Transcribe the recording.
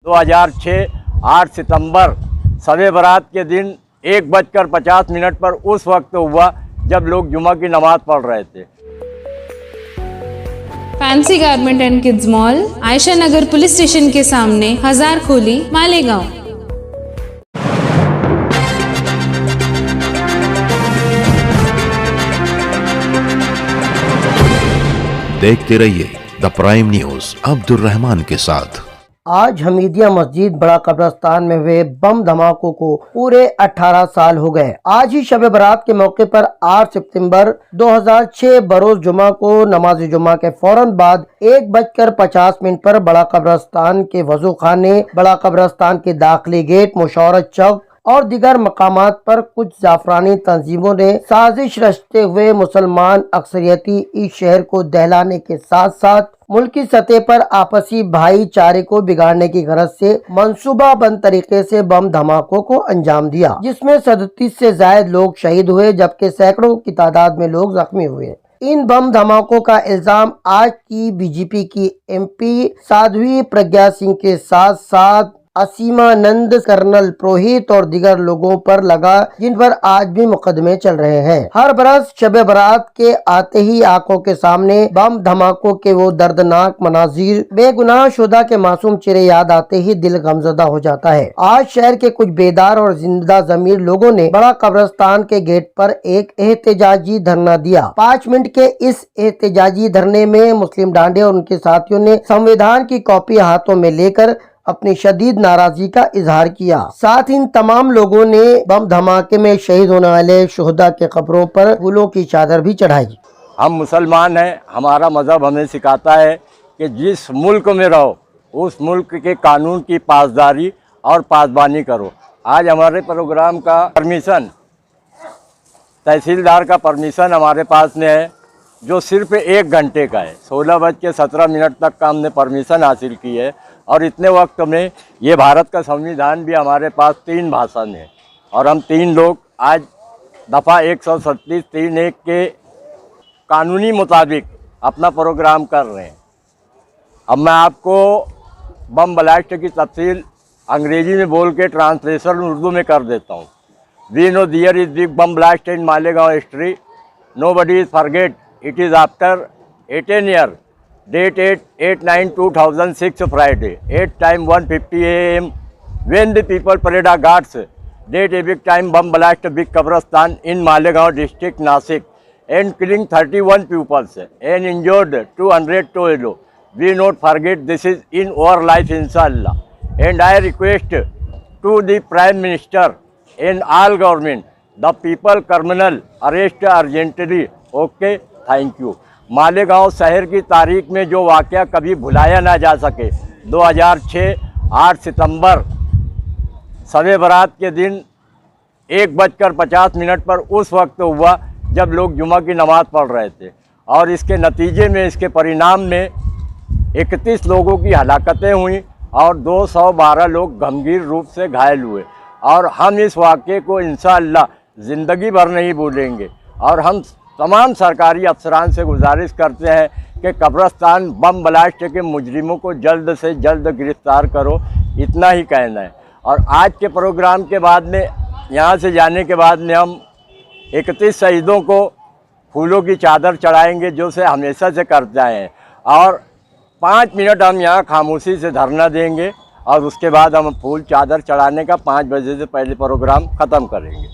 2006 8 सितंबर शब बारात के दिन 1:50 पर उस वक्त हुआ जब लोग जुमा की नमाज पढ़ रहे थे। Fancy garment and kids mall, Ayesha Nagar police station के सामने, हजार खोली, मालेगांव। देखते रहिए the prime news Abdul Rahman के साथ। आज हमीदिया मस्जिद बड़ा कब्रिस्तान में हुए बम धमाकों को पूरे 18 साल हो गए। आज ही शब बारात के मौके पर 8 सितंबर 2006 बरोज जुमा को नमाज जुमा के फौरन बाद 1:50 पर बड़ा कब्रिस्तान के वजू खाने, बड़ा कब्रिस्तान के दाखिली गेट, मुशावरत चौक और दीगर मकामात पर कुछ जाफरानी तंजीमों ने साजिश रचते हुए मुसलमान अक्सरियती इस शहर को दहलाने के साथ साथ मुल्की सतह पर आपसी भाईचारे को बिगाड़ने की गरज से मंसूबाबंद तरीके से बम धमाकों को अंजाम दिया, जिसमें 37 से ज्यादा लोग शहीद हुए जबकि सैकड़ों की तादाद में लोग जख्मी हुए। इन बम धमाकों का इल्जाम आज की बीजेपी की MP साध्वी प्रज्ञा सिंह के साथ साथ असीमानंद, कर्नल पुरोहित और दीगर लोगों पर लगा, जिन पर आज भी मुकदमे चल रहे हैं। हर बरस शब बारात के आते ही आंखों के सामने बम धमाकों के वो दर्दनाक मनाजिर, बेगुनाह शुदा के मासूम चेहरे याद आते ही दिल गमजदा हो जाता है। आज शहर के कुछ बेदार और जिंदा ज़मीर लोगों ने बड़ा कब्रिस्तान के गेट पर एक एहतजाजी धरना दिया। 5 मिनट के इस एहतजाजी धरने में मुस्लिम डांडे और उनके साथियों ने संविधान की कॉपी हाथों में लेकर अपनी शदीद नाराजगी का इजहार किया। साथ इन तमाम लोगों ने बम धमाके में शहीद होने वाले शुहदा के कब्रों पर फूलों की चादर भी चढ़ाई। हम मुसलमान हैं, हमारा मज़हब हमें सिखाता है कि जिस मुल्क में रहो उस मुल्क के कानून की पासदारी और पासबानी करो। आज हमारे प्रोग्राम का परमिशन तहसीलदार का परमिशन हमारे पास में है, जो सिर्फ 1 घंटे का है। 16:17 तक का हमने परमिशन हासिल की है और इतने वक्त में ये भारत का संविधान भी हमारे पास 3 भाषा में है और हम 3 लोग आज दफ़ा 137(3)(1) के कानूनी मुताबिक अपना प्रोग्राम कर रहे हैं। अब मैं आपको बम ब्लास्ट की तफसील अंग्रेजी में बोल के ट्रांसलेशन उर्दू में कर देता हूँ। We know there is big bomb blast in Malegaon history, nobody is forget. It is after 18 years. Date 8/9/2006 Friday, 8 time 1:50 AM, when the people parade our guards. Date a big time bomb blast big Kabristan in Malegaon district Nasik and killing 31 pupils and injured 212. We not forget this is in our life inshallah. And I request to the Prime Minister and all government, the people criminal arrest urgently. Okay, thank you. Malegaon शहर की तारीख में जो वाक़या कभी भुलाया ना जा सके, 2006 8 सितंबर शब बारात के दिन 1:50 पर उस वक्त हुआ जब लोग जुमा की नमाज़ पढ़ रहे थे और इसके नतीजे में, इसके परिणाम में 31 लोगों की हलाकतें हुई और 212 लोग गंभीर रूप से घायल हुए। और हम इस वाक़े को इंशाअल्लाह ज़िंदगी भर नहीं भूलेंगे और हम तमाम सरकारी अफसरान से गुजारिश करते हैं कि कब्रिस्तान बम ब्लास्ट के मुजरिमों को जल्द से जल्द गिरफ़्तार करो, इतना ही कहना है। और आज के प्रोग्राम के बाद में, यहाँ से जाने के बाद में, हम 31 शहीदों को फूलों की चादर चढ़ाएंगे, जो से हमेशा से करते आए हैं। और 5 मिनट हम यहाँ खामोशी से धरना देंगे और उसके बाद हम फूल चादर चढ़ाने का 5 बजे से पहले प्रोग्राम ख़त्म करेंगे।